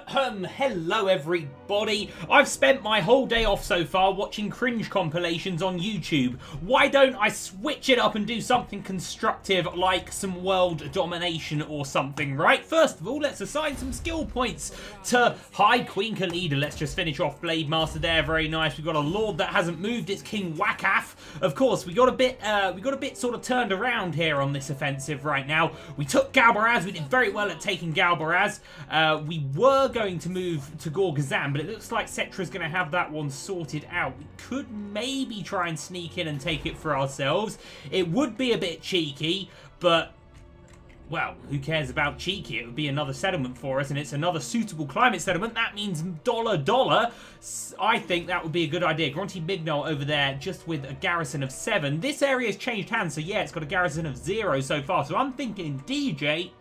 Hello everybody. I've spent my whole day off so far watching cringe compilations on YouTube. Why don't I switch it up and do something constructive like some world domination or something, right? First of all, let's assign some skill points to High Queen Khalida. Let's just finish off Blade Master there. Very nice. We've got a Lord that hasn't moved. It's King Wakaf. Of course, we got a bit sort of turned around here on this offensive right now. We took Galbaraz. We did very well at taking Galbaraz. We were going to move to Gorgazan, but it looks like Cetra's going to have that one sorted out. We could maybe try and sneak in and take it for ourselves. It would be a bit cheeky, but, well, who cares about cheeky? It would be another settlement for us, and it's another suitable climate settlement. That means dollar. I think that would be a good idea. Grunty Mignol over there, just with a garrison of 7. This area's changed hands, so yeah, it's got a garrison of 0 so far. So I'm thinking DJ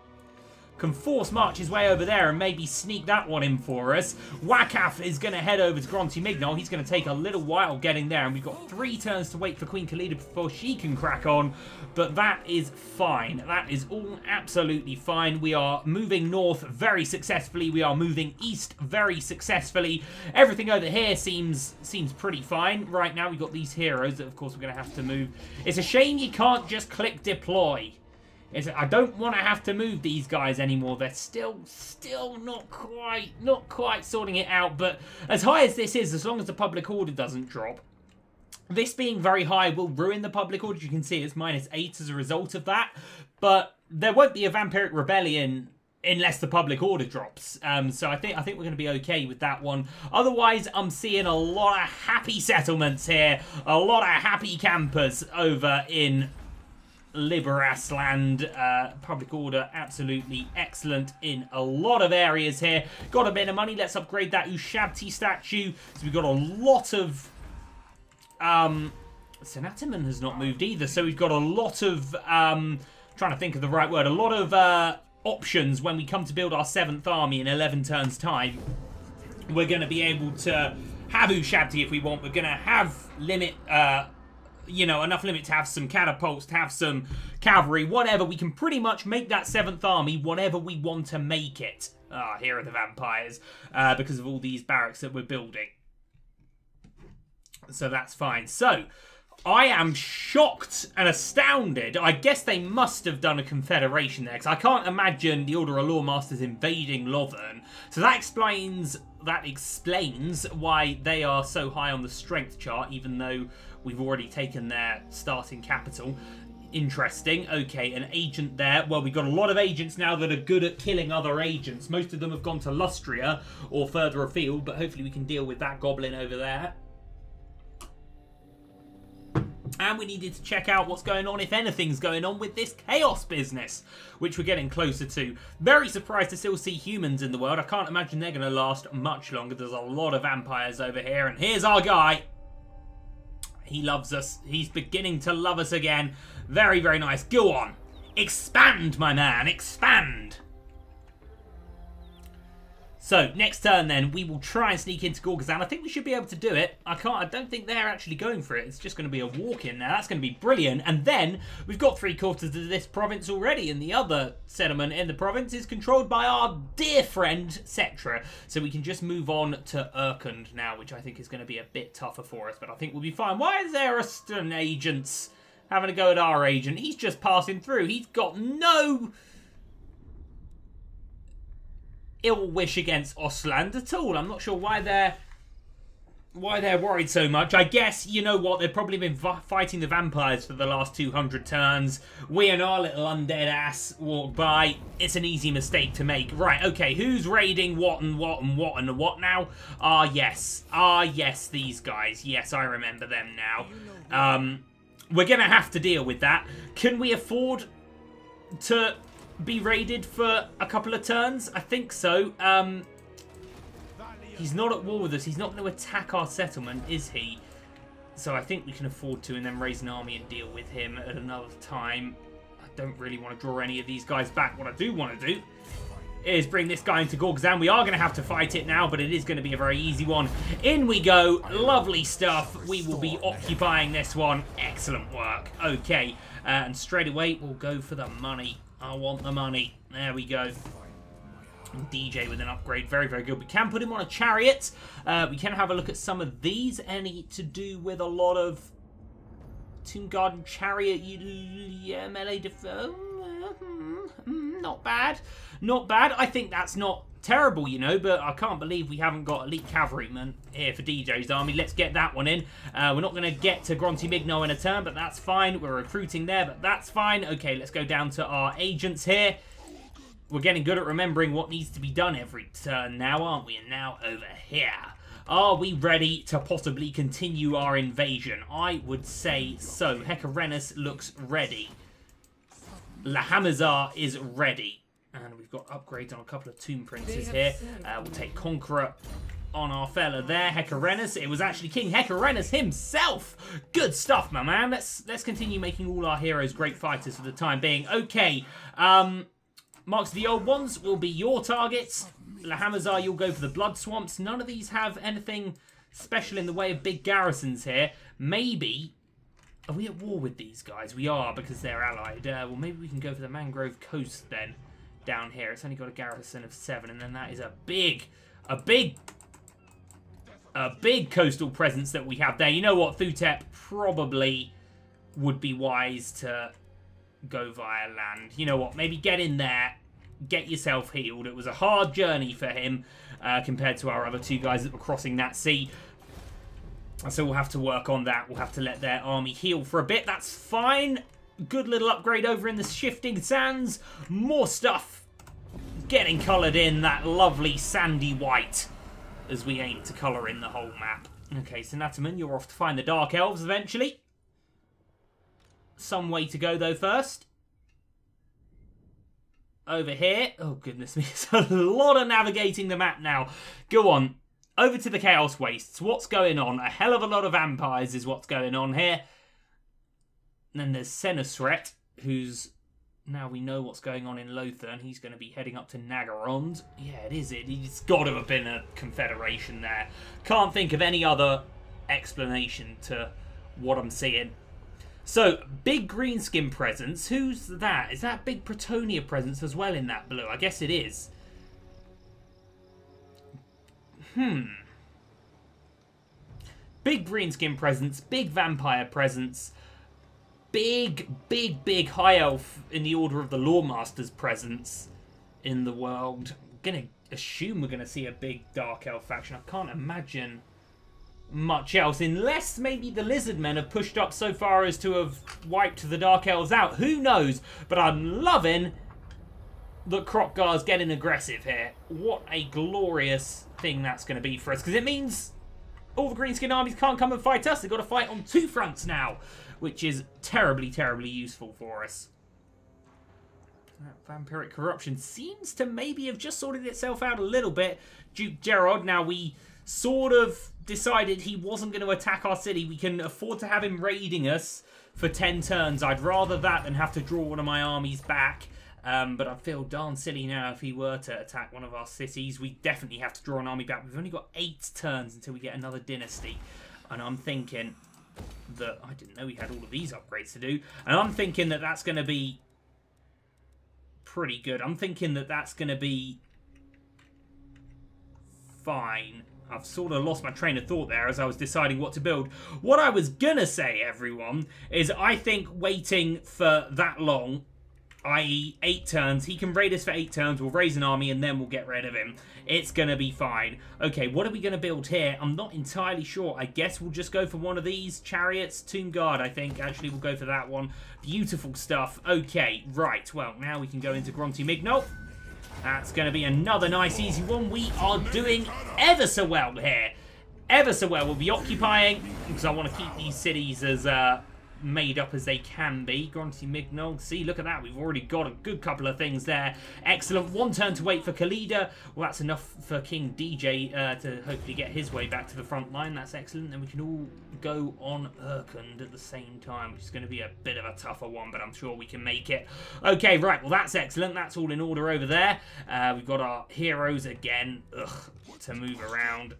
can force march his way over there and maybe sneak that one in for us. Wakaf is going to head over to Grunty Mignol. He's going to take a little while getting there, and we've got 3 turns to wait for Queen Khalida before she can crack on, but that is fine. That is all absolutely fine. We are moving north very successfully. We are moving east very successfully. Everything over here seems pretty fine. Right now, we've got these heroes that, of course, we're going to have to move. It's a shame you can't just click deploy. I don't want to have to move these guys anymore. They're still not quite sorting it out. But as high as this is, as long as the public order doesn't drop, this being very high will ruin the public order. You can see it's -8 as a result of that. But there won't be a vampiric rebellion unless the public order drops. So I think we're going to be okay with that one. Otherwise, I'm seeing a lot of happy settlements here, a lot of happy campers over in Liberas land. Public order absolutely excellent in a lot of areas here. Got a bit of money. Let's upgrade that Ushabti statue. So we've got a lot of Senatiman has not moved either, so we've got a lot of trying to think of the right word, a lot of options when we come to build our 7th army in 11 turns time. We're going to be able to have Ushabti if we want. We're going to have limit enough limit to have some catapults, to have some cavalry, whatever. We can pretty much make that 7th army whatever we want to make it. Here are the vampires, because of all these barracks that we're building. So that's fine. So, I am shocked and astounded. I guess they must have done a confederation there, because I can't imagine the Order of Lawmasters invading Lothern. So that explains why they are so high on the strength chart, even though we've already taken their starting capital. Interesting. Okay, an agent there. Well, we've got a lot of agents now that are good at killing other agents. Most of them have gone to Lustria or further afield, but hopefully we can deal with that goblin over there. And we needed to check out what's going on, if anything's going on, with this chaos business, which we're getting closer to. Very surprised to still see humans in the world. I can't imagine they're going to last much longer. There's a lot of vampires over here, and here's our guy. He loves us. He's beginning to love us again. Very, very nice. Go on. Expand, my man. Expand. So, next turn then, we will try and sneak into Gorgazan. I think we should be able to do it. I don't think they're actually going for it. It's just going to be a walk-in now. That's going to be brilliant. And then, we've got 3/4 of this province already. And the other settlement in the province is controlled by our dear friend, Cetra. So we can just move on to Urkund now, which I think is going to be a bit tougher for us. But I think we'll be fine. Why is there an agents having a go at our agent? He's just passing through. He's got no ill wish against Ostland at all. I'm not sure why they're worried so much. I guess, you know what, they've probably been fighting the vampires for the last 200 turns. We and our little undead ass walk by. It's an easy mistake to make. Right, okay, who's raiding what and what and what and what now? Yes, these guys. Yes, I remember them now. We're gonna have to deal with that. Can we afford to be raided for a couple of turns? I think so. He's not at war with us. He's not going to attack our settlement, is he? So I think we can afford to, and then raise an army and deal with him at another time. I don't really want to draw any of these guys back. What I do want to do is bring this guy into Gorgazan. We are going to have to fight it now, but it is going to be a very easy one. In we go. Lovely stuff. We will be occupying this one. Excellent work. Okay. And straight away, we'll go for the money. I want the money. There we go. DJ with an upgrade, very, very good. We can put him on a chariot. We can have a look at some of these. Any to do with a lot of Tomb Garden chariot, yeah, melee defense. Not bad. Not bad. I think that's not terrible, you know, but I can't believe we haven't got elite cavalrymen here for DJ's army. Let's get that one in. We're not going to get to Gronty Migno in a turn, but that's fine. We're recruiting there, but that's fine. Okay, let's go down to our agents here. We're getting good at remembering what needs to be done every turn now, aren't we? And now over here. Are we ready to possibly continue our invasion? I would say so. Hecarenus looks ready. Lahamazar is ready. And we've got upgrades on a couple of Tomb Princes here. We'll take Conqueror on our fella there. Hecarenus. It was actually King Hecarenus himself. Good stuff, my man. Let's continue making all our heroes great fighters for the time being. Okay. Marks of the Old Ones will be your targets. Lahamazar, you'll go for the Blood Swamps. None of these have anything special in the way of big garrisons here. Maybe... Are we at war with these guys? We are, because they're allied. Well, maybe we can go for the Mangrove Coast then. Down here. It's only got a garrison of 7, and then that is a big coastal presence that we have there. You know what? Thutep probably would be wise to go via land. You know what? Maybe get in there, get yourself healed. It was a hard journey for him compared to our other 2 guys that were crossing that sea. So we'll have to work on that. We'll have to let their army heal for a bit. That's fine. Good little upgrade over in the Shifting Sands. More stuff getting coloured in that lovely sandy white as we aim to colour in the whole map. Okay, so Nataman, you're off to find the Dark Elves eventually. Some way to go, though, first. Over here. Oh, goodness me. It's a lot of navigating the map now. Go on. Over to the Chaos Wastes. What's going on? A hell of a lot of vampires is what's going on here. And then there's Senosret, who's... Now we know what's going on in Lothern. He's going to be heading up to Nagarond. Yeah, it is. It's got to have been a confederation there. Can't think of any other explanation to what I'm seeing. So, big greenskin presence. Who's that? Is that big Pretonia presence as well in that blue? I guess it is. Big greenskin presence. Big vampire presence. Big high elf in the Order of the Lawmaster's presence in the world. I'm going to assume we're going to see a big dark elf faction. I can't imagine much else, unless maybe the Lizardmen have pushed up so far as to have wiped the Dark Elves out. Who knows? But I'm loving that Kroq-Gar's getting aggressive here. What a glorious thing that's going to be for us, because it means all the Greenskin armies can't come and fight us. They've got to fight on 2 fronts now, which is terribly useful for us. That vampiric corruption seems to maybe have just sorted itself out a little bit. Duke Gerard, now we sort of decided he wasn't going to attack our city. We can afford to have him raiding us for 10 turns. I'd rather that than have to draw one of my armies back. But I feel darn silly now if he were to attack one of our cities. We definitely have to draw an army back. We've only got 8 turns until we get another dynasty. And I'm thinking that... I didn't know we had all of these upgrades to do. And I'm thinking that that's going to be pretty good. I'm thinking that that's going to be fine. I've sort of lost my train of thought there as I was deciding what to build. What I was going to say, everyone, is I think waiting for that long, i.e. 8 turns, he can raid us for 8 turns, we'll raise an army, and then we'll get rid of him. It's going to be fine. Okay, what are we going to build here? I'm not entirely sure. I guess we'll just go for one of these chariots. Tomb Guard, I think. Actually, we'll go for that one. Beautiful stuff. Okay, right. Well, now we can go into Gronty Migno. That's going to be another nice, easy one. We are doing ever so well here. Ever so well. We'll be occupying, because I want to keep these cities as made up as they can be. Gronty Migno. See, look at that. We've already got a good couple of things there. Excellent. 1 turn to wait for Khalida. Well, that's enough for King DJ to hopefully get his way back to the front line. That's excellent. Then we can all go on Urkund at the same time, which is going to be a bit of a tougher one, but I'm sure we can make it. Okay, right. Well, that's excellent. That's all in order over there. We've got our heroes again to move around.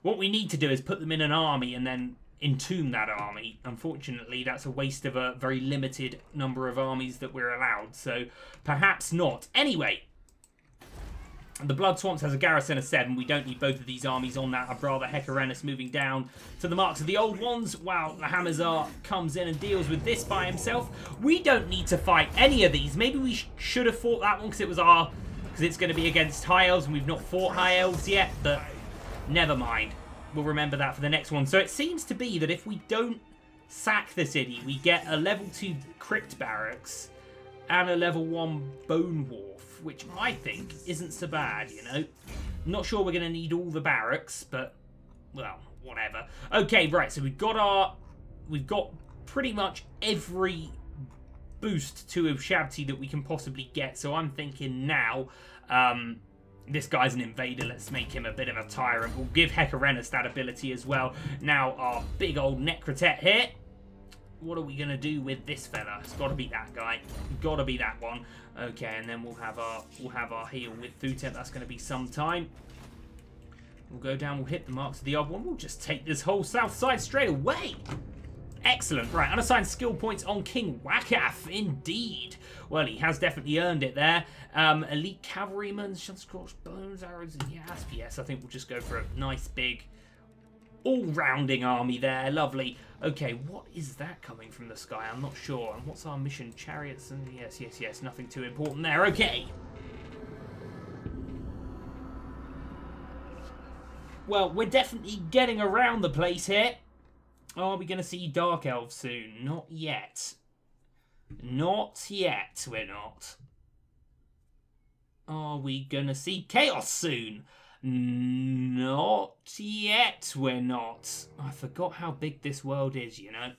What we need to do is put them in an army and then entomb that army. Unfortunately, that's a waste of a very limited number of armies that we're allowed, so perhaps not. Anyway, The Blood Swamps has a garrison of 7. We don't need both of these armies on that. I'd rather Hecarenus moving down to the marks of the old ones, while the Hamazar comes in and deals with this by himself. We don't need to fight any of these. Maybe we should have fought that one because it's going to be against High Elves, and we've not fought High Elves yet, but never mind. We'll remember that for the next one. So it seems to be that if we don't sack the city, we get a level 2 Crypt Barracks and a level 1 Bone Wharf, which I think isn't so bad, you know. I'm not sure we're going to need all the barracks, but, well, whatever. Okay, right, so we've got pretty much every boost to Ushabti that we can possibly get, so I'm thinking now, this guy's an invader, let's make him a bit of a tyrant. We'll give Hecarenus that ability as well. Now, our big old Necrotet here. What are we going to do with this fella? It's got to be that guy. Got to be that one. Okay, and then we'll have our heal with Thutep. That's going to be some time. We'll go down, we'll hit the marks of the odd one. We'll just take this whole south side straight away. Excellent. Right, unassigned skill points on King Wakath. Indeed. Well, he has definitely earned it there. Elite Cavalryman, Scorched Bones, Arrows, and Yasp. Yes, I think we'll just go for a nice big all-rounding army there. Lovely. Okay, what is that coming from the sky? I'm not sure. And what's our mission? Chariots and... Yes. Nothing too important there. Okay. Well, we're definitely getting around the place here. Are we going to see Dark Elves soon? Not yet. Not yet, we're not. Are we going to see Chaos soon? Not yet, we're not. I forgot how big this world is, you know.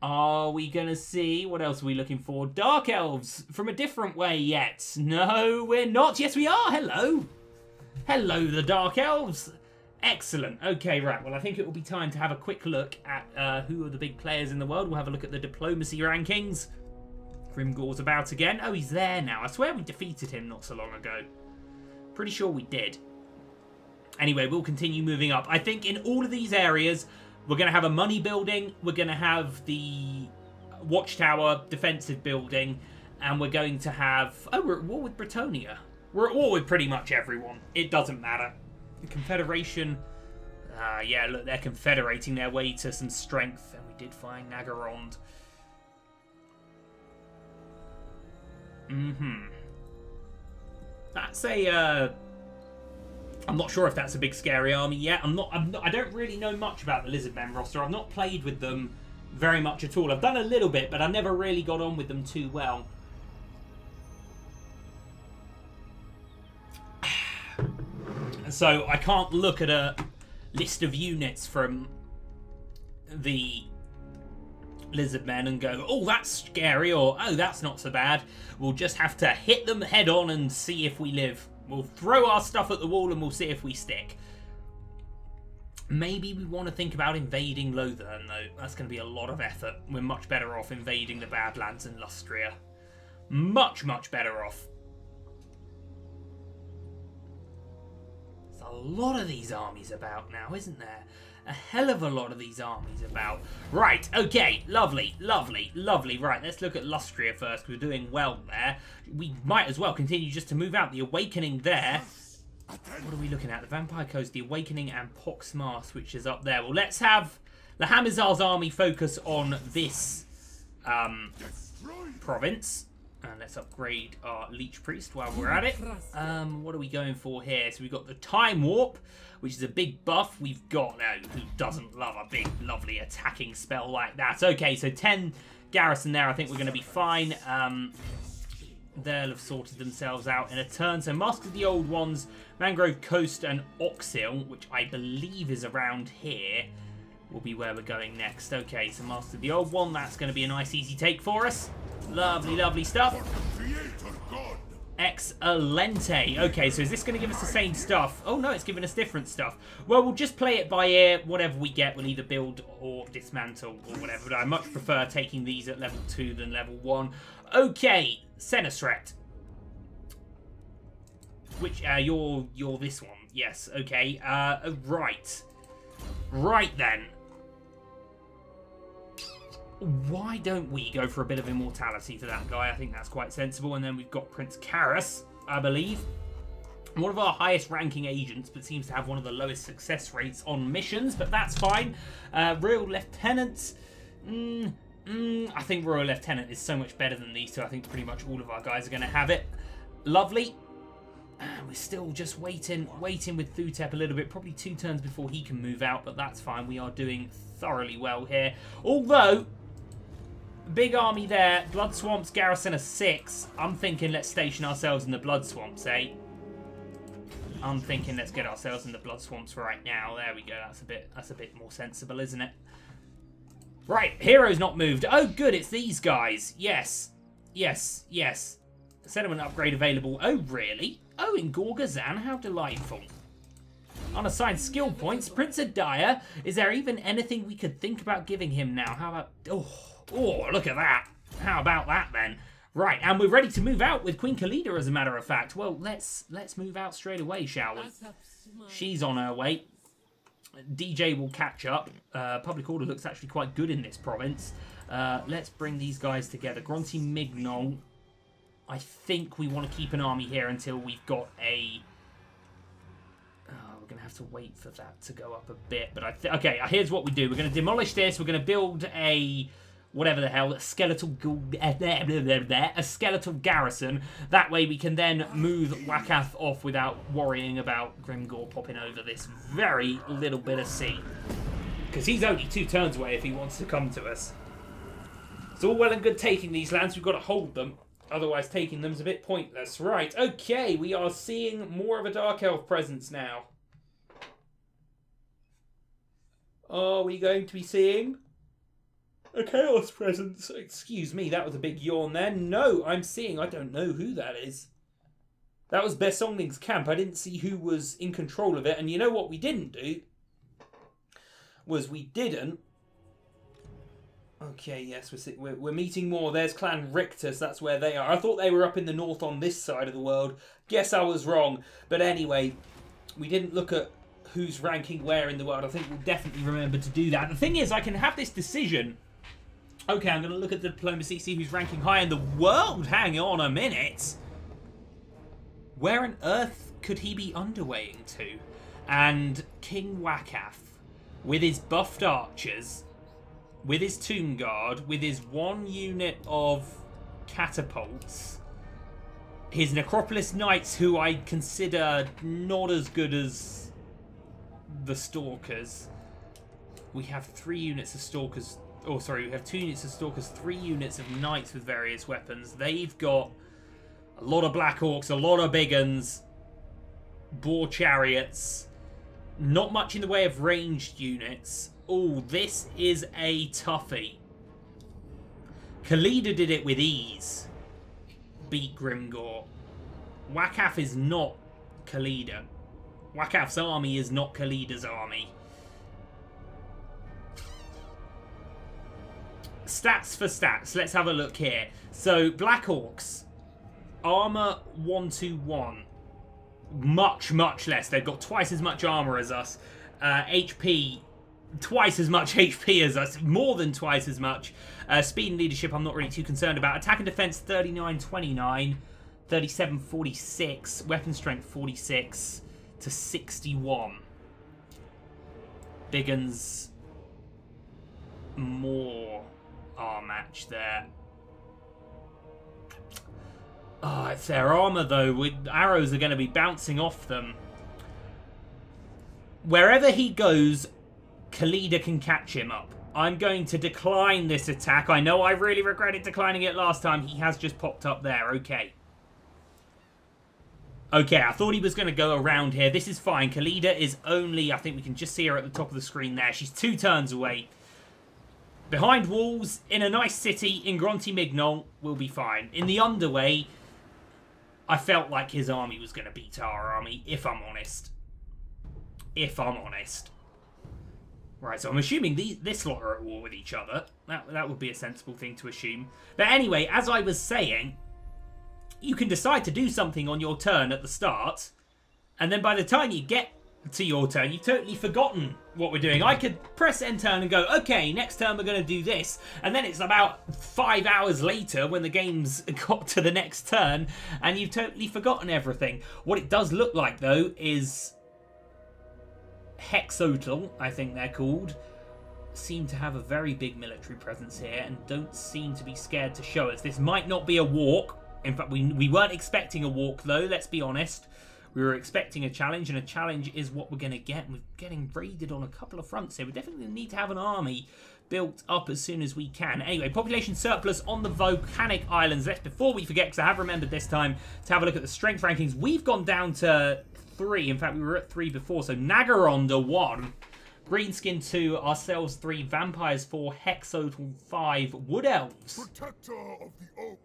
Are we going to see... What else are we looking for? Dark Elves from a different way yet. No, we're not. Yes, we are. Hello. Hello, the Dark Elves. Excellent. Okay, right. Well, I think it will be time to have a quick look at who are the big players in the world. We'll have a look at the diplomacy rankings. Grimgor's about again. Oh, he's there now. I swear we defeated him not so long ago. Pretty sure we did. Anyway, we'll continue moving up. I think in all of these areas, we're going to have a money building. We're going to have the watchtower defensive building. And we're going to have... Oh, we're at war with Bretonia. We're at war with pretty much everyone. It doesn't matter. The Confederation... yeah, look, they're confederating their way to some strength. And we did find Nagarond. That's a... I'm not sure if that's a big scary army yet. I don't really know much about the Lizardmen roster. I've not played with them very much at all. I've done a little bit, but I never really got on with them too well. So I can't look at a list of units from the Lizardmen and go, oh, that's scary, or oh, that's not so bad. We'll just have to hit them head on and see if we live. We'll throw our stuff at the wall and we'll see if we stick. Maybe we want to think about invading Lothern, though. That's going to be a lot of effort. We're much better off invading the Badlands and Lustria. Much, much better off. There's a lot of these armies about now, isn't there? A hell of a lot of these armies about. Right, okay, lovely, lovely, lovely. Right, let's look at Lustria first. We're doing well there. We might as well continue just to move out. The Awakening there. What are we looking at? The Vampire Coast, the Awakening, and Poxmarsh, which is up there. Well, let's have the Hamazar's army focus on this province. And let's upgrade our Leech Priest while we're at it. What are we going for here? So we've got the Time Warp, which is a big buff. We've got, who doesn't love a big, lovely attacking spell like that? Okay, so 10 garrison there. I think we're going to be fine. They'll have sorted themselves out in a turn. So Master of the Old Ones, Mangrove Coast, and Oxhill, which I believe is around here, will be where we're going next. Okay, so Master of the Old One, that's going to be a nice easy take for us. Lovely, lovely stuff. Excelente. Okay, so is this going to give us the same stuff? Oh no, it's giving us different stuff. Well, we'll just play it by ear. Whatever we get, we'll either build or dismantle or whatever. But I much prefer taking these at level 2 than level 1. Okay, Senesret. Which, you're this one. Yes, okay. Right. Right then. Why don't we go for a bit of immortality for that guy? I think that's quite sensible. And then we've got Prince Karras I believe. One of our highest ranking agents, but seems to have one of the lowest success rates on missions, but that's fine. Royal Lieutenant. I think Royal Lieutenant is so much better than these two. I think pretty much all of our guys are going to have it. Lovely. We're still just waiting with Thutep a little bit. Probably 2 turns before he can move out, but that's fine. We are doing thoroughly well here. Although, big army there. Blood Swamps, garrison of 6. I'm thinking let's station ourselves in the Blood Swamps, eh? I'm thinking let's get ourselves in the Blood Swamps right now. There we go. That's a bit more sensible, isn't it? Right, hero's not moved. Oh, good, it's these guys. Yes. Yes, yes. Settlement upgrade available. Oh, really? Oh, in Gorgazan, how delightful. Unassigned skill points. Prince Adaya. Is there even anything we could think about giving him now? How about... Oh, look at that. How about that, then? Right, and we're ready to move out with Queen Khalida, as a matter of fact. Well, let's move out straight away, shall we? She's on her way. DJ will catch up. Public order looks actually quite good in this province. Let's bring these guys together. Gronti Mignon. I think we want to keep an army here until we've got a... we're going to have to wait for that to go up a bit. But okay, here's what we do. We're going to demolish this. We're going to build a... whatever the hell, a skeletal garrison. That way we can then move Wakath off without worrying about Grimgor popping over this very little bit of sea. Because he's only 2 turns away if he wants to come to us. It's all well and good taking these lands, we've got to hold them. Otherwise taking them's a bit pointless. Right, okay, we are seeing more of a Dark Elf presence now. Are we going to be seeing... a Chaos presence? Excuse me, that was a big yawn there. No, I'm seeing, I don't know who that is. That was Besongling's camp. I didn't see who was in control of it. And you know what we didn't do? Was we didn't... Okay, yes, we're meeting more. There's Clan Rictus, that's where they are. I thought they were up in the north on this side of the world. Guess I was wrong. But anyway, we didn't look at who's ranking where in the world. I think we'll definitely remember to do that. The thing is, I can have this decision... Okay, I'm going to look at the diplomacy, see who's ranking high in the world. Hang on a minute. Where on earth could he be underweighing to? And King Wakath, with his buffed archers, with his tomb guard, with his 1 unit of catapults, his Necropolis Knights, who I consider not as good as the Stalkers. We have 3 units of Stalkers... Oh, sorry, we have 2 units of Stalkers, 3 units of Knights with various weapons. They've got a lot of Black Orcs, a lot of big uns, Boar Chariots, not much in the way of ranged units. Oh, this is a toughie. Khalida did it with ease. Beat Grimgor. Wakath is not Khalida. Wakath's army is not Khalida's army. Stats for stats. Let's have a look here. So, Black Orcs. Armor 121. Much, much less. They've got twice as much armor as us. HP, twice as much HP as us. More than twice as much. Speed and leadership, I'm not really too concerned about. Attack and defense, 39-29. 37-46. Weapon strength, 46 to 61. Big uns, more our match there. Oh, it's their armor though. Arrows are going to be bouncing off them. Wherever he goes, Khalida can catch him up. I'm going to decline this attack. I know I really regretted declining it last time. He has just popped up there. Okay. Okay, I thought he was going to go around here. This is fine. Khalida is only... I think we can just see her at the top of the screen there. She's 2 turns away. Behind walls, in a nice city, in Gronti Mignon, we'll be fine. In the Underway, I felt like his army was going to beat our army, if I'm honest. If I'm honest. Right, so I'm assuming this lot are at war with each other. That would be a sensible thing to assume. But anyway, as I was saying, you can decide to do something on your turn at the start, and then by the time you get to your turn. You've totally forgotten what we're doing. I could press end turn and go, okay, next turn we're going to do this. And then it's about 5 hours later when the game's got to the next turn and you've totally forgotten everything. What it does look like, though, is Hexotl, I think they're called, seem to have a very big military presence here and don't seem to be scared to show us. This might not be a walk. In fact, we weren't expecting a walk, though, let's be honest. We were expecting a challenge, and a challenge is what we're going to get. We're getting raided on a couple of fronts here. We definitely need to have an army built up as soon as we can. Anyway, population surplus on the volcanic islands. Before we forget, because I have remembered this time to have a look at the strength rankings, we've gone down to 3. In fact, we were at 3 before. So Nagaronda 1, Greenskin 2, ourselves 3, Vampires 4, Hexotl 5, Wood Elves. Protector of the Oak.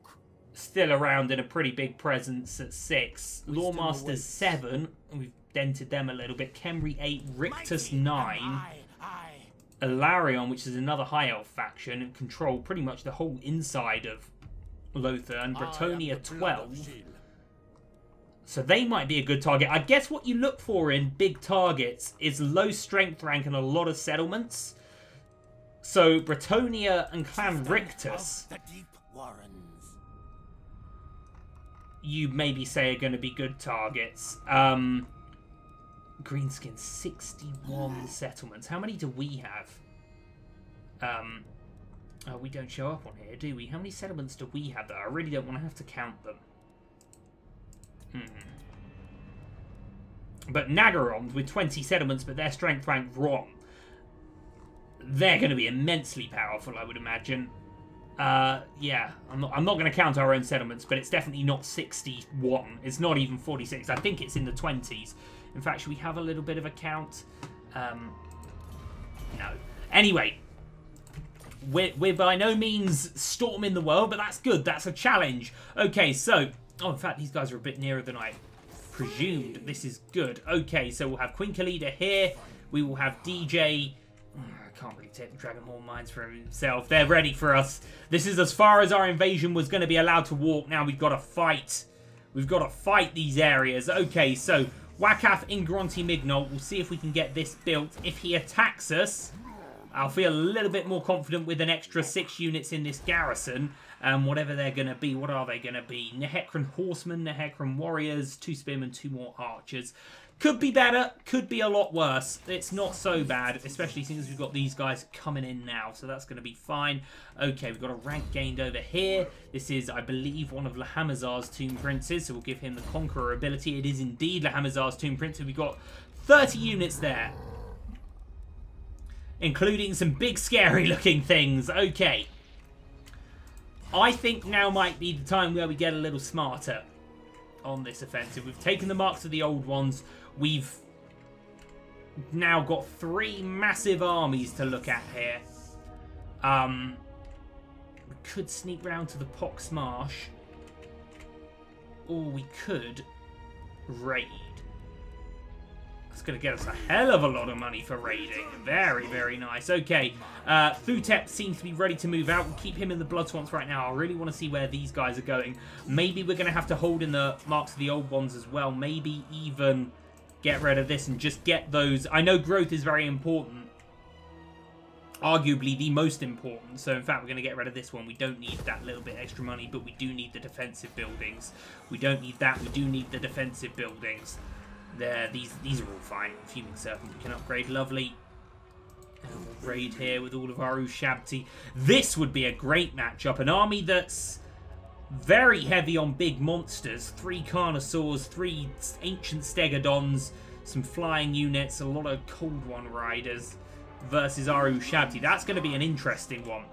Still around in a pretty big presence at 6. Lawmasters 7. We've dented them a little bit. Khemri 8. Rictus 9. Alarion, which is another High Elf faction, and control pretty much the whole inside of Lothar. And Bretonia 12. So they might be a good target. I guess what you look for in big targets is low strength rank and a lot of settlements. So Bretonia and Clan Rictus, you maybe say are going to be good targets. Greenskin, 61 settlements. How many do we have? Oh, we don't show up on here, do we? How many settlements do we have, though? I really don't want to have to count them. But Nagaron, with 20 settlements, but their strength rank wrong. They're going to be immensely powerful, I would imagine. Yeah, I'm not going to count our own settlements, but it's definitely not 61. It's not even 46. I think it's in the 20s. In fact, should we have a little bit of a count? No. Anyway, we're by no means storming the world, but that's good. That's a challenge. Okay, so... Oh, in fact, these guys are a bit nearer than I presumed. This is good. Okay, so we'll have Quinkaleader here. We will have DJ... I can't really take the Dragonhorn Mines for himself. They're ready for us. This is as far as our invasion was going to be allowed to walk. Now we've got to fight. We've got to fight these areas. Okay, so Wakath Ingronti Mignol. We'll see if we can get this built. If he attacks us, I'll feel a little bit more confident with an extra 6 units in this garrison. Whatever they're going to be. What are they going to be? Nehekran Horsemen, Nehekran Warriors, 2 Spearmen, 2 more Archers. Could be better, could be a lot worse. It's not so bad, especially since we've got these guys coming in now, so that's going to be fine. Okay, we've got a rank gained over here. This is, I believe, one of Lahamazar's Tomb Princes, so we'll give him the Conqueror ability. It is indeed Lahamazar's Tomb Prince, so we've got 30 units there, including some big scary looking things. Okay. I think now might be the time where we get a little smarter on this offensive. We've taken the marks of the old ones. We've now got 3 massive armies to look at here. We could sneak round to the Pox Marsh, or we could raid. It's going to get us a hell of a lot of money for raiding. Very, very nice. Okay, Thutep seems to be ready to move out. We'll keep him in the Blood Swamps right now. I really want to see where these guys are going. Maybe we're going to have to hold in the marks of the old ones as well. Maybe even get rid of this and just get those. I know growth is very important. Arguably the most important. So in fact, we're going to get rid of this one. We don't need that little bit extra money, but we do need the defensive buildings. We don't need that. We do need the defensive buildings. There, these are all fine. Fuming Serpent we can upgrade. Lovely. And we'll raid here with all of our Ushabti. This would be a great matchup. An army that's very heavy on big monsters. 3 Carnosaurs, 3 Ancient Stegodons, some flying units, a lot of Cold One Riders versus our Ushabti. That's going to be an interesting one.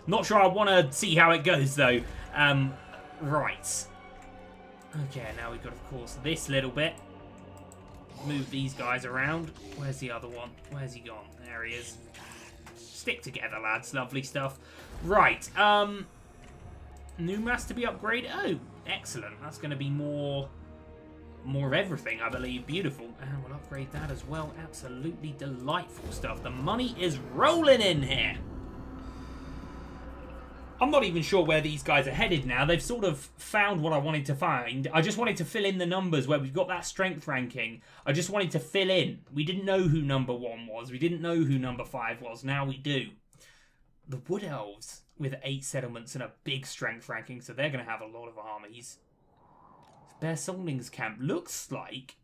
Not sure I want to see how it goes, though. Right. Okay, now we've got, of course, this little bit. Move these guys around. Where's the other one? Where's he gone? There he is. Stick together, lads. Lovely stuff. Right. New mass to be upgraded. Oh, excellent. That's going to be more of everything, I believe. Beautiful. And we'll upgrade that as well. Absolutely delightful stuff. The money is rolling in here. I'm not even sure where these guys are headed now. They've sort of found what I wanted to find. I just wanted to fill in the numbers where we've got that strength ranking. I just wanted to fill in. We didn't know who number 1 was. We didn't know who number 5 was. Now we do. The Wood Elves with 8 settlements and a big strength ranking, so they're going to have a lot of armies. Bear Solning's camp looks like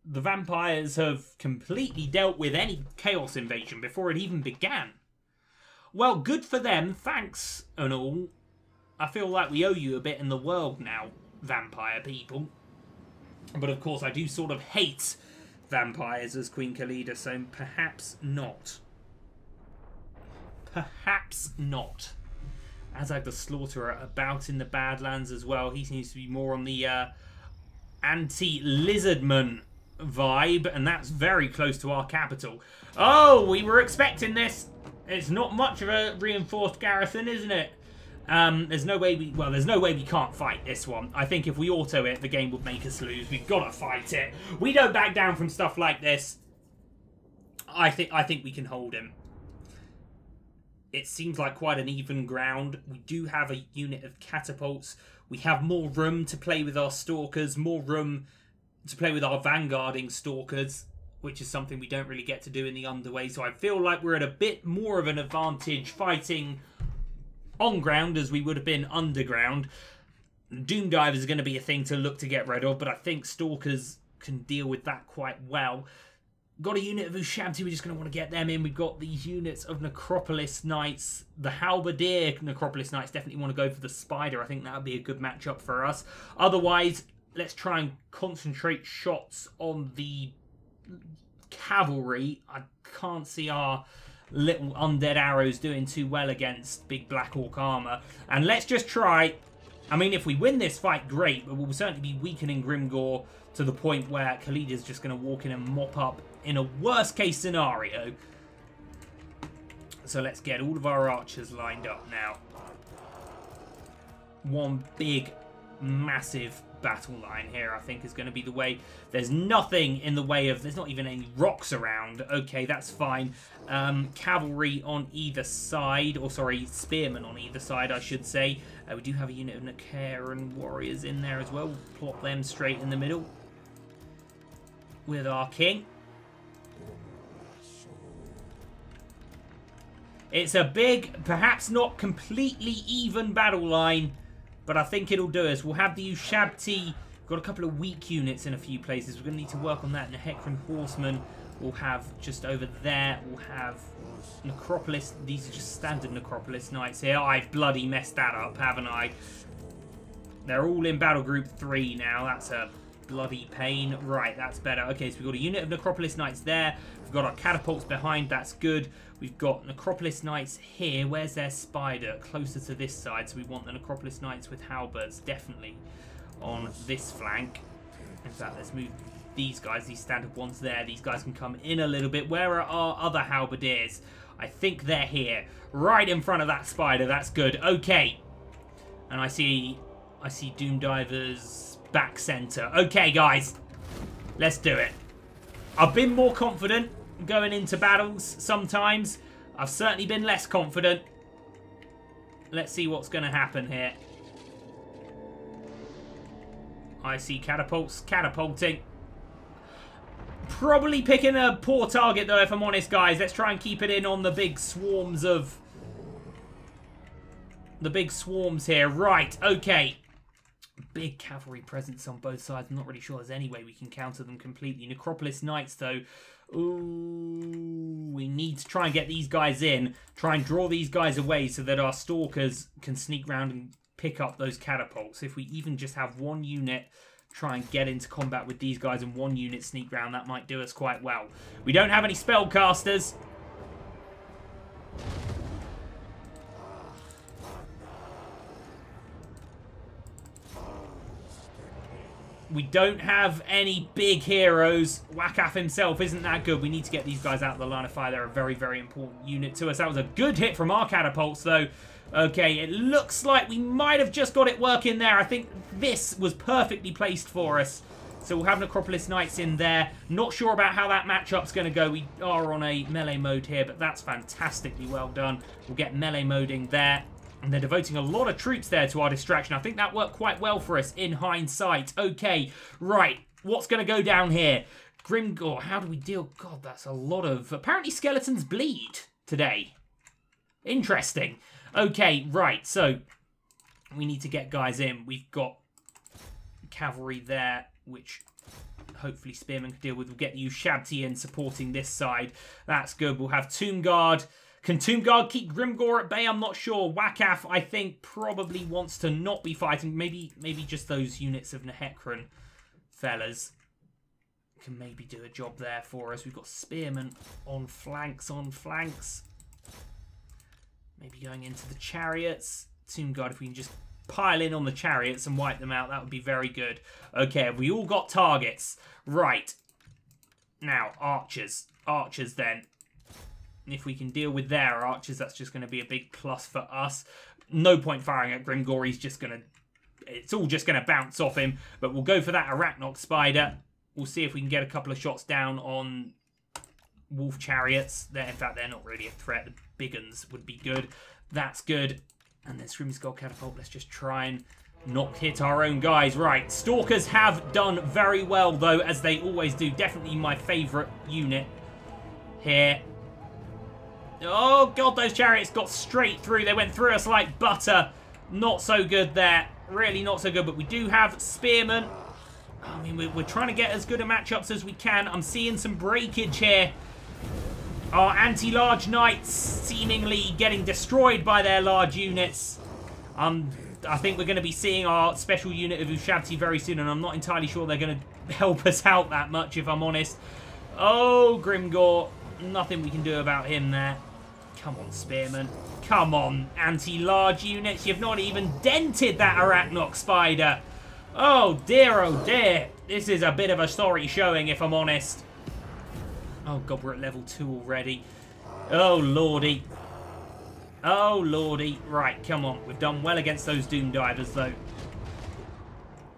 the vampires have completely dealt with any chaos invasion before it even began. Well, good for them, thanks and all. I feel like we owe you a bit in the world now, vampire people. But of course, I do sort of hate vampires as Queen Khalida, so perhaps not. Perhaps not. As I the Slaughterer about in the Badlands as well. He seems to be more on the anti-lizardman vibe, and that's very close to our capital. Oh, we were expecting this. It's not much of a reinforced garrison, isn't it? There's no way we can't fight this one. I think if we auto it, the game would make us lose. We've got to fight it. We don't back down from stuff like this. I think we can hold him. It seems like quite an even ground. We do have a unit of catapults. We have more room to play with our stalkers, more room to play with our vanguarding stalkers, which is something we don't really get to do in the underway. So I feel like we're at a bit more of an advantage fighting on ground as we would have been underground. Doom Divers are going to be a thing to look to get rid of, but I think stalkers can deal with that quite well. Got a unit of Ushabti, we're just going to want to get them in. We've got these units of Necropolis Knights. The Halberdier Necropolis Knights definitely want to go for the Spider. I think that would be a good matchup for us. Otherwise, let's try and concentrate shots on the cavalry. I can't see our little undead arrows doing too well against big Black Orc armor. And let's just try... I mean, if we win this fight, great, but we'll certainly be weakening Grimgor to the point where Khalida's just going to walk in and mop up in a worst-case scenario. So let's get all of our archers lined up now. One big, massive battle line here, I think, is going to be the way. There's nothing in the way of... There's not even any rocks around. Okay, that's fine. Cavalry on either side, or sorry, spearmen on either side, I should say. We do have a unit of Nakaran warriors in there as well. We'll plot them straight in the middle with our king. It's a big, perhaps not completely even battle line, but I think it'll do us. We'll have the Ushabti. Got a couple of weak units in a few places. We're going to need to work on that. Nehekran Horsemen we'll have just over there. We'll have Necropolis. These are just standard Necropolis Knights here. I've bloody messed that up, haven't I? They're all in Battle Group 3 now. That's a bloody pain. Right, that's better. Okay, so we've got a unit of Necropolis Knights there. We've got our catapults behind. That's good. We've got Necropolis Knights here. Where's their spider? Closer to this side. So we want the Necropolis Knights with halberds definitely on this flank. In fact, let's move these guys, these standard ones there. These guys can come in a little bit. Where are our other halberdiers? I think they're here. Right in front of that spider. That's good. Okay. And I see Doom Divers back center. Okay, guys. Let's do it. I've been more confident going into battles sometimes. I've certainly been less confident. Let's see what's going to happen here. I see catapults catapulting. Probably picking a poor target though, if I'm honest, guys. Let's try and keep it in on the big swarms of... the big swarms here. Right, okay. Big cavalry presence on both sides. I'm not really sure there's any way we can counter them completely. Necropolis Knights, though. Ooh, we need to try and get these guys in. Try and draw these guys away so that our stalkers can sneak around and pick up those catapults. If we even just have one unit try and get into combat with these guys and one unit sneak round, that might do us quite well. We don't have any spellcasters. We don't have any big heroes. Wakaf himself isn't that good. We need to get these guys out of the line of fire. They're a very, very important unit to us. That was a good hit from our catapults, though. Okay, it looks like we might have just got it working there. I think this was perfectly placed for us. So we'll have Necropolis Knights in there. Not sure about how that matchup's going to go. We are on a melee mode here, but that's fantastically well done. We'll get melee moding there. And they're devoting a lot of troops there to our distraction. I think that worked quite well for us in hindsight. Okay, right. What's going to go down here? Grimgor, how do we deal? God, that's a lot of... Apparently skeletons bleed today. Interesting. Okay, right. So, we need to get guys in. We've got cavalry there, which hopefully spearmen can deal with. We'll get you Shabti in supporting this side. That's good. We'll have Tomb Guard. Can Tomb Guard keep Grimgor at bay? I'm not sure. Wakaf, I think, probably wants to not be fighting. Maybe just those units of Nehekron fellas can maybe do a job there for us. We've got spearmen on flanks, Maybe going into the chariots. Tomb Guard, if we can just pile in on the chariots and wipe them out, that would be very good. Okay, have we all got targets? Right. Now, archers. Archers, then. If we can deal with their archers, that's just going to be a big plus for us. No point firing at Grimgor. He's just going to... It's all just going to bounce off him. But we'll go for that Arachnok Spider. We'll see if we can get a couple of shots down on wolf chariots. In fact, they're not really a threat. The big uns would be good. That's good. And then Screaming Skull Catapult. Let's just try and not hit our own guys. Right, Stalkers have done very well, though, as they always do. Definitely my favourite unit here. Oh, God, those chariots got straight through. They went through us like butter. Not so good there. Really not so good. But we do have spearmen. I mean, we're trying to get as good a matchups as we can. I'm seeing some breakage here. Our anti-large knights seemingly getting destroyed by their large units. I think we're going to be seeing our special unit of Ushabti very soon, and I'm not entirely sure they're going to help us out that much, if I'm honest. Oh, Grimgor. Nothing we can do about him there. Come on, spearmen. Come on, anti-large units. You've not even dented that Arachnok Spider. Oh, dear, oh, dear. This is a bit of a sorry showing, if I'm honest. Oh, God, we're at level 2 already. Oh, lordy. Oh, lordy. Right, come on. We've done well against those Doom Divers, though.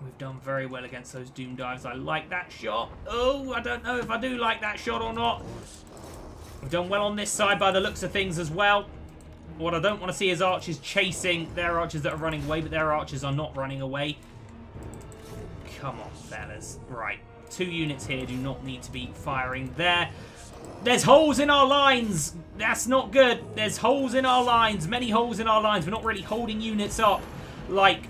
We've done very well against those Doom Divers. I like that shot. Oh, I don't know if I do like that shot or not. We've done well on this side by the looks of things as well. What I don't want to see is archers chasing their archers that are running away, but their archers are not running away. Come on, fellas. Right. 2 units here do not need to be firing there. There's holes in our lines. That's not good. There's holes in our lines. Many holes in our lines. We're not really holding units up like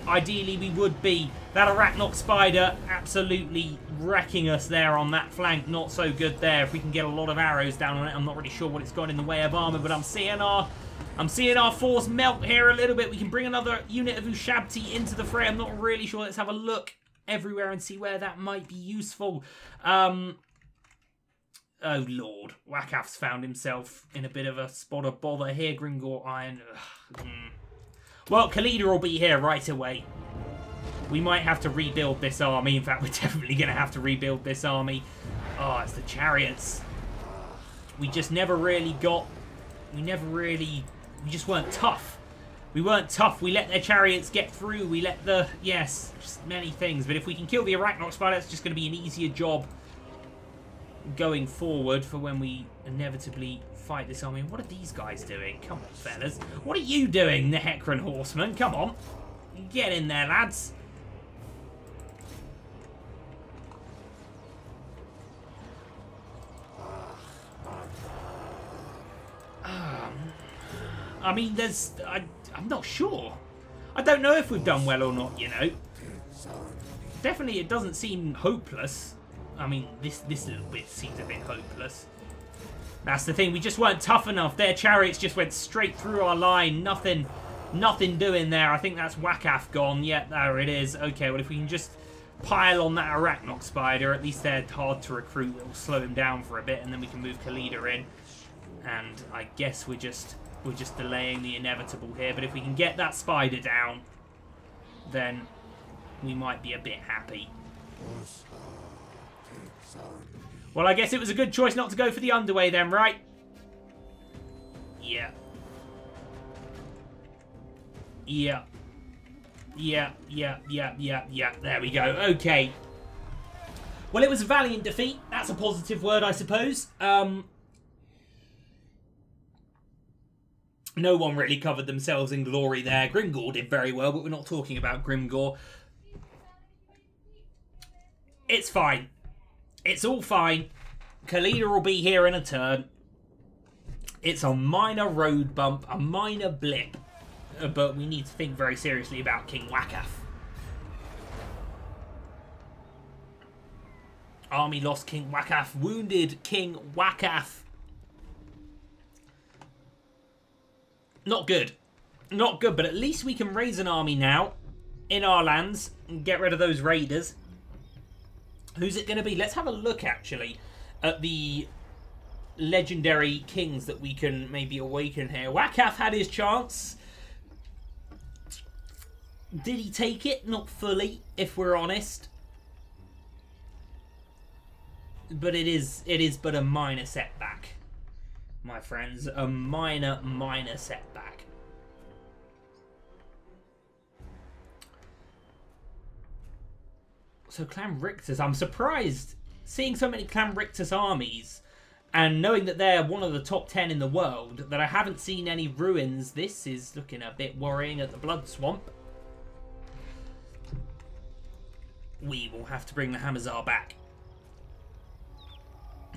ideally we would be. That Arachnok Spider absolutely wrecking us there on that flank. Not so good there. If we can get a lot of arrows down on it, I'm not really sure what it's got in the way of armor, but I'm seeing our force melt here a little bit. We can bring another unit of Ushabti into the fray. I'm not really sure. Let's have a look everywhere and see where that might be useful. Oh, Lord. Wakaf's found himself in a bit of a spot of bother here. Grimgor Iron. Well, Khalida will be here right away. We might have to rebuild this army. In fact, we're definitely going to have to rebuild this army. Oh, it's the chariots. We just never really got... We just weren't tough. We weren't tough. We let their chariots get through. We let the... Yes, just many things. But if we can kill the Arachnok Spider, it's just going to be an easier job going forward for when we inevitably fight this army. What are these guys doing? Come on, fellas. What are you doing, the Nehekron Horsemen? Come on. Get in there, lads. I mean, there's... I'm not sure. I don't know if we've done well or not, you know. Definitely, it doesn't seem hopeless. I mean, this little bit seems a bit hopeless. That's the thing. We just weren't tough enough. Their chariots just went straight through our line. Nothing doing there. I think that's Wakaf gone. Yep, there it is. Okay, well, if we can just pile on that Arachnok Spider, at least they're hard to recruit. It'll slow him down for a bit, and then we can move Khalida in. And I guess we're just delaying the inevitable here. But if we can get that spider down, then we might be a bit happy. Well, I guess it was a good choice not to go for the underway then, right? Yeah. Yeah. Yeah. There we go. Okay. Well, it was a valiant defeat. That's a positive word, I suppose. No one really covered themselves in glory there. Grimgor did very well, but we're not talking about Grimgor. It's fine. It's all fine. Khalida will be here in a turn. It's a minor road bump, a minor blip. But we need to think very seriously about King Wakath. Army lost King Wakath. Wounded King Wakath. Not good. Not good, but at least we can raise an army now in our lands and get rid of those raiders. Who's it going to be? Let's have a look, actually, at the legendary kings that we can maybe awaken here. Wakath had his chance. Did he take it? Not fully, if we're honest. But it is but a minor setback, my friends. A minor setback. So Clan Rictus, I'm surprised seeing so many Clan Rictus armies and knowing that they're one of the top 10 in the world, that I haven't seen any ruins. This is looking a bit worrying at the Blood Swamp. We will have to bring the Hamazar back.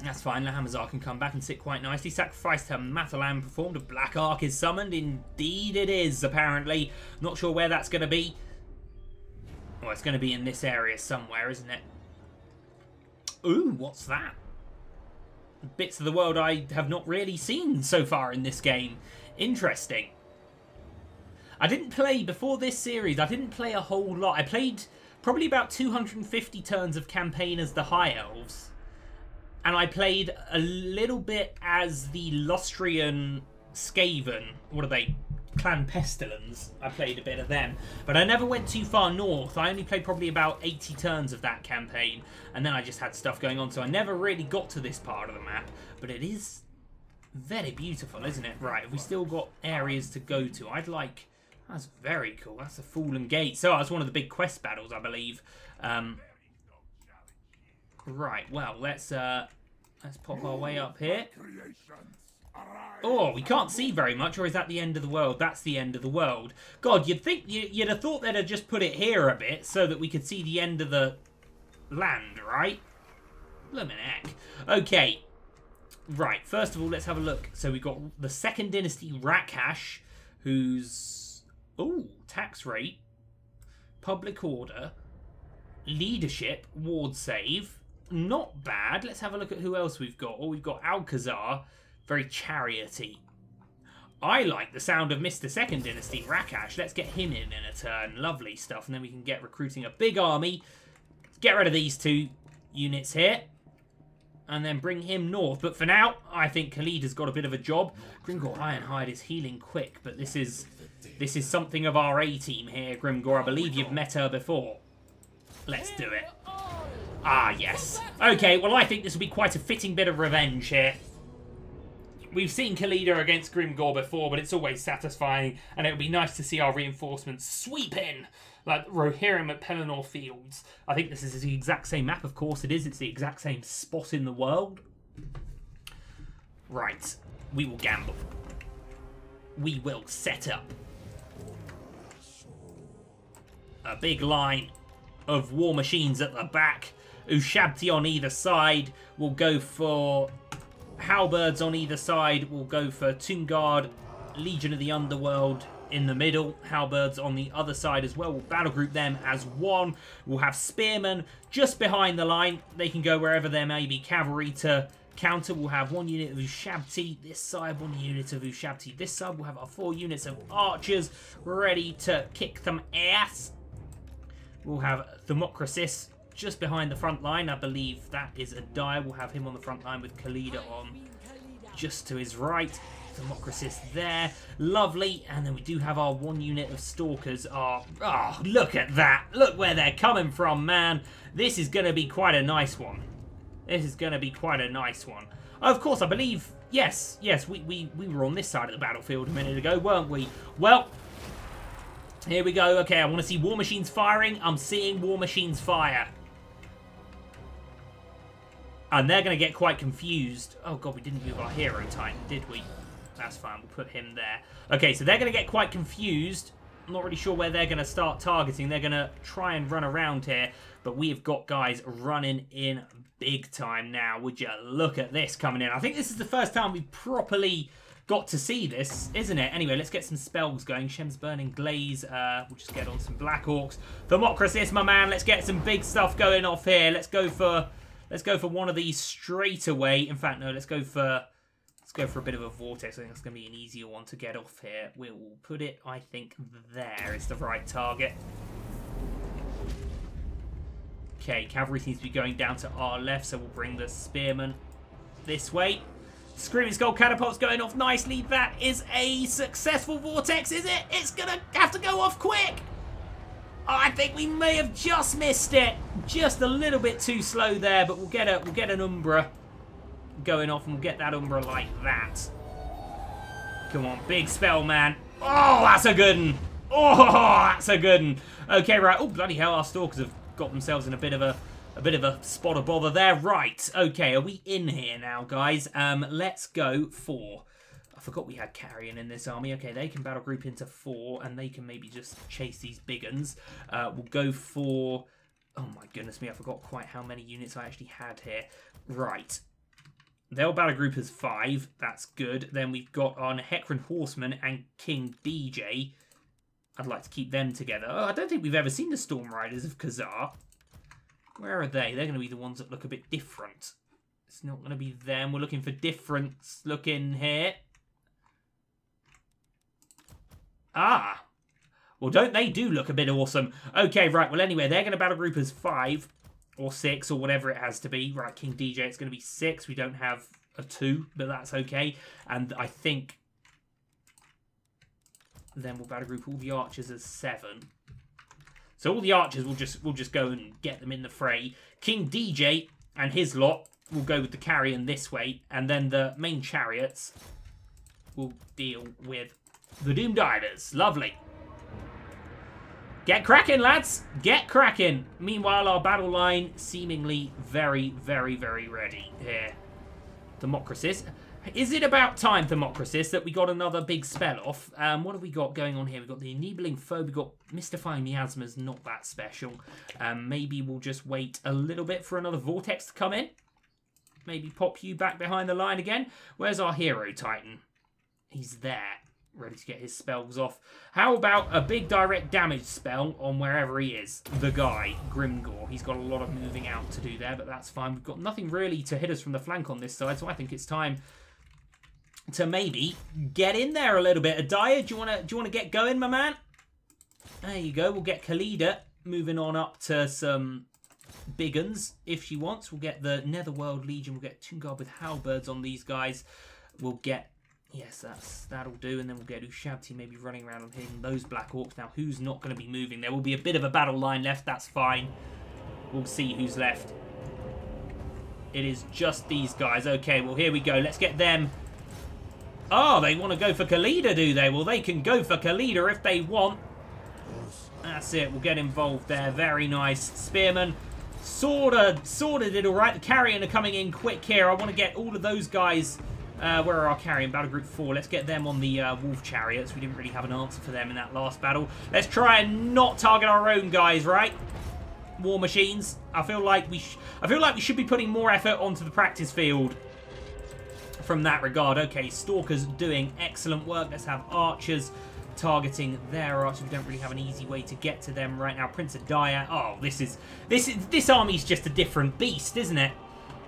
That's fine, the Hamazar can come back and sit quite nicely. Sacrifice to Matalan performed. A Black Ark is summoned. Indeed it is, apparently. Not sure where that's going to be. Oh, it's going to be in this area somewhere, isn't it? Ooh, what's that? Bits of the world I have not really seen so far in this game. Interesting. I didn't play, before this series, I didn't play a whole lot. I played probably about 250 turns of campaign as the High Elves. And I played a little bit as the Lustrian Skaven. What are they? Clan Pestilence. I played a bit of them. But I never went too far north. I only played probably about 80 turns of that campaign. And then I just had stuff going on. So I never really got to this part of the map. But it is very beautiful, isn't it? Right, we still got areas to go to. I'd like... That's very cool. That's a Fallen Gate. So that's one of the big quest battles, I believe. Right, well, let's pop our way up here. Oh, we can't see very much, or is that the end of the world? That's the end of the world. God, you'd have thought they'd have just put it here a bit so that we could see the end of the land, right? Blimmin' heck. Okay. Right, first of all, let's have a look. So we've got the Second Dynasty Rakash, who's... Ooh, tax rate. Public order. Leadership. Ward save. Not bad. Let's have a look at who else we've got. Oh, we've got Alcazar. Very chariot-y. I like the sound of Mr. Second Dynasty Rakash. Let's get him in a turn. Lovely stuff. And then we can get recruiting a big army. Get rid of these two units here. And then bring him north. But for now, I think Khalida's got a bit of a job. Grimgor Ironhide is healing quick. But this is something of our A-team here, Grimgor. I believe you've met her before. Let's do it. Ah, yes. Okay, well, I think this will be quite a fitting bit of revenge here. We've seen Khalida against Grimgor before, but it's always satisfying, and it would be nice to see our reinforcements sweep in, like Rohirrim at Pelennor Fields. I think this is the exact same map, of course it is. It's the exact same spot in the world. Right, we will gamble. We will set up a big line of war machines at the back. Ushabti on either side will go for... Halberds on either side will go for Tungard, Legion of the Underworld in the middle. Halberds on the other side as well. We'll battle group them as one. We'll have Spearmen just behind the line. They can go wherever there may be cavalry to counter. We'll have one unit of Ushabti this side, one unit of Ushabti this side. We'll have our 4 units of archers ready to kick some ass. We'll have Thermocrasis just behind the front line. I believe that is a Dire. We'll have him on the front line with Khalida on just to his right. Thermocrasis there. Lovely. And then we do have our 1 unit of Stalkers. Oh, look at that. Look where they're coming from, man. This is going to be quite a nice one. This is going to be quite a nice one. Of course, I believe... Yes, we were on this side of the battlefield a minute ago, weren't we? Well... Here we go. Okay, I want to see war machines firing. I'm seeing war machines fire. And they're going to get quite confused. Oh, God, we didn't move our hero titan, did we? That's fine. We'll put him there. Okay, so they're going to get quite confused. I'm not really sure where they're going to start targeting. They're going to try and run around here. But we have got guys running in big time now. Would you look at this coming in? I think this is the first time we properly got to see this, isn't it? Anyway, let's get some spells going. Shem's Burning Glaze. We'll just get on some Black Orcs. Thermocrisis, my man. Let's get some big stuff going off here. Let's go for one of these straight away. In fact, no, let's go for a bit of a vortex. I think that's going to be an easier one to get off here. We'll put it, I think, there is the right target. Okay, cavalry seems to be going down to our left, so we'll bring the spearmen this way. Screaming Skull catapult's going off nicely. That is a successful vortex, is it? It's going to have to go off quick. Oh, I think we may have just missed it. Just a little bit too slow there, but we'll get an Umbra going off, and we'll get that Umbra like that. Come on, big spell, man. Oh, that's a good one. Oh, that's a good one. Okay, right. Oh, bloody hell, our Stalkers have got themselves in a bit of a spot of bother there. Right. Okay, are we in here now, guys? Let's go for... I forgot we had Carrion in this army. Okay, they can battle group into 4, and they can maybe just chase these big uns. We'll go for... Oh, my goodness me. I forgot quite how many units I actually had here. Right. They'll battle group as 5. That's good. Then we've got on Hekran Horseman and King DJ. I'd like to keep them together. Oh, I don't think we've ever seen the Storm Riders of Khazar. Where are they? They're going to be the ones that look a bit different. It's not going to be them. We're looking for difference looking here. Ah. Well, don't they do look a bit awesome? Okay, right. Well, anyway, they're going to battle group as 5 or 6 or whatever it has to be. Right, King DJ, it's going to be 6. We don't have a 2, but that's okay. And I think... Then we'll battle group all the archers as 7. So all the archers we'll just go and get them in the fray. King DJ and his lot will go with the carrion this way, and then the main chariots will deal with the Doom Divers. Lovely. Get cracking, lads. Get cracking. Meanwhile, our battle line seemingly very, very, very ready here. Democrisis. Is it about time, Thermocrisis, that we got another big spell off? What have we got going on here? We've got the Enabling Foe. We've got Mystifying Miasma's not that special. Maybe we'll just wait a little bit for another Vortex to come in. Maybe pop you back behind the line again. Where's our Hero Titan? He's there, ready to get his spells off. How about a big direct damage spell on wherever he is? The guy, Grimgor. He's got a lot of moving out to do there, but that's fine. We've got nothing really to hit us from the flank on this side, so I think it's time to maybe get in there a little bit. Adaya, do you want to get going, my man? There you go. We'll get Khalida moving on up to some big uns if she wants. We'll get the Netherworld Legion. We'll get Toonguard with halberds on these guys. We'll get, yes, that'll do. And then we'll get Ushabti maybe running around and hitting those Black Orcs. Now, who's not going to be moving? There will be a bit of a battle line left. That's fine. We'll see who's left. It is just these guys. Okay, well, here we go. Let's get them. Oh, they want to go for Khalida, do they? Well, they can go for Khalida if they want. That's it. We'll get involved there. Very nice. Spearman sorta did all right. The Carrion are coming in quick here. I want to get all of those guys. Where are our Carrion? Battle Group 4. Let's get them on the Wolf Chariots. We didn't really have an answer for them in that last battle. Let's try and not target our own guys, right? War Machines. I feel like we should be putting more effort onto the practice field from that regard. Okay, Stalkers doing excellent work. Let's have Archers targeting their archers. We don't really have an easy way to get to them right now. Prince of Dia. Oh, this army's just a different beast, isn't it?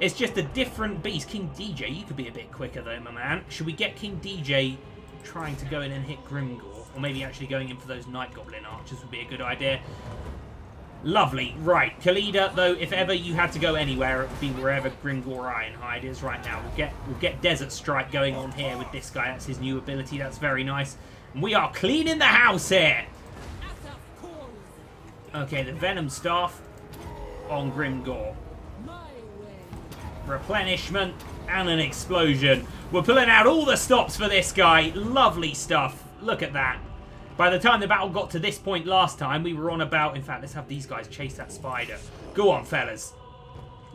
It's just a different beast. King DJ, you could be a bit quicker though, my man. Should we get King DJ trying to go in and hit Grimgor? Or maybe actually going in for those Night Goblin archers would be a good idea. Lovely. Right. Khalida, though, if ever you had to go anywhere, it would be wherever Grimgor Ironhide is right now. We'll get Desert Strike going on here with this guy. That's his new ability. That's very nice. And we are cleaning the house here. Okay, the Venom Staff on Grimgor. Replenishment and an explosion. We're pulling out all the stops for this guy. Lovely stuff. Look at that. By the time the battle got to this point last time, we were on about... In fact, let's have these guys chase that spider. Go on, fellas.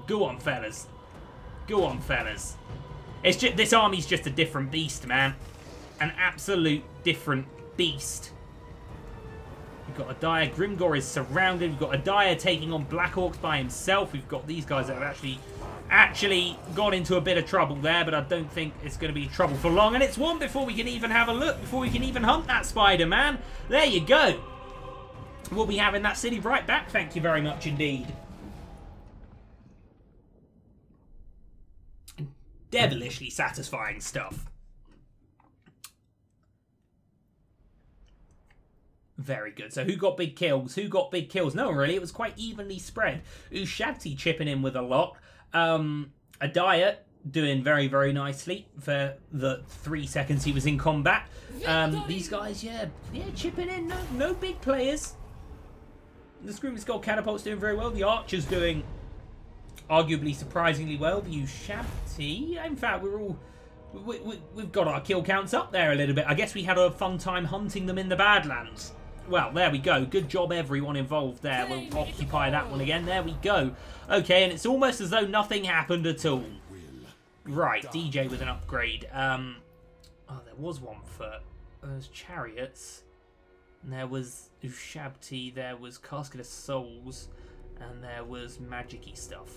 Go on, fellas. Go on, fellas. It's just, this army's just a different beast, man. an absolute different beast. We've got a Dire. Grimgor is surrounded. We've got a Dire taking on Black Orcs by himself. We've got these guys that have actually got into a bit of trouble there, but I don't think it's going to be trouble for long. And it's won before we can even have a look, before we can even hunt that Spider-Man. There you go. We'll be having that city right back. Thank you very much indeed. Devilishly satisfying stuff. Very good. So who got big kills? Who got big kills? No one really. It was quite evenly spread. Ushabti chipping in with a lot. A Diet doing very, very nicely for the 3 seconds he was in combat. These guys, yeah, chipping in. No big players. The Screaming Skull Catapult's doing very well. The Archer's doing arguably surprisingly well. The Ushabti, in fact, we've got our kill counts up there a little bit. I guess we had a fun time hunting them in the Badlands. Well, there we go. Good job, everyone involved there. We'll occupy that one again. There we go. Okay, and it's almost as though nothing happened at all. Right, DJ with an upgrade. Oh, there was one for those chariots. And there was Ushabti, there was Casket of Souls, and there was magic-y stuff.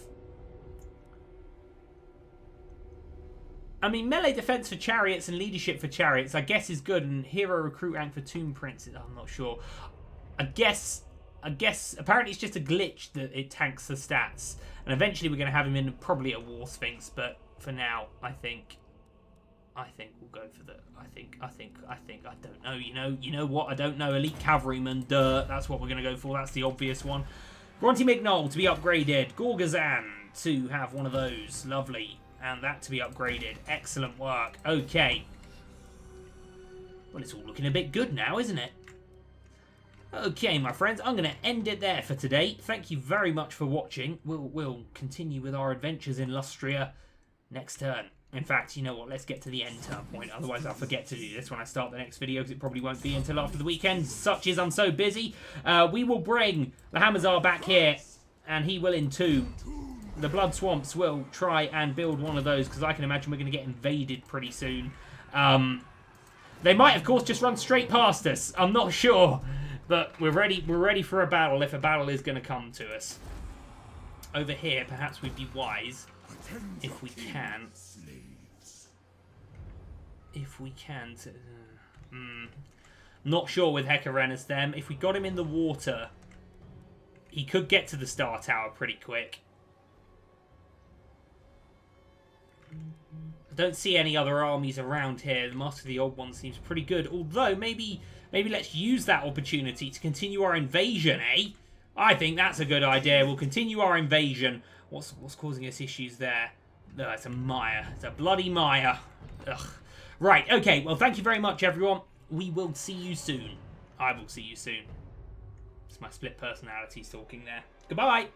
I mean, melee defense for chariots and leadership for chariots, I guess, is good. And hero recruit rank for Tomb Princes, I'm not sure. I guess, apparently it's just a glitch that it tanks the stats. And eventually we're going to have him in probably a War Sphinx. But for now, I think we'll go for the, I don't know, you know what? I don't know. Elite Cavalryman, duh. That's what we're going to go for. That's the obvious one. Bronte Mignol to be upgraded. Gorgazan to have one of those. Lovely. And that to be upgraded. Excellent work. Okay. Well, it's all looking a bit good now, isn't it? Okay, my friends. I'm going to end it there for today. Thank you very much for watching. We'll continue with our adventures in Lustria next turn. In fact, you know what? Let's get to the end turn point. Otherwise, I'll forget to do this when I start the next video, because it probably won't be until after the weekend. Such is I'm so busy. We will bring the Hamazar back here, and he will entomb. The Blood Swamps will try and build one of those, because I can imagine we're going to get invaded pretty soon. They might, of course, just run straight past us. I'm not sure, but we're ready. We're ready for a battle if a battle is going to come to us. Over here, perhaps we'd be wise if we can. If we can. Not sure with Hecarenus them. If we got him in the water, he could get to the Star Tower pretty quick. I don't see any other armies around here. The Master of the Old One seems pretty good. Although, maybe let's use that opportunity to continue our invasion, eh? I think that's a good idea. We'll continue our invasion. What's causing us issues there? No, it's a mire. It's a bloody mire. Ugh. Right, okay. Well, thank you very much, everyone. We will see you soon. I will see you soon. It's my split personalities talking there. Goodbye.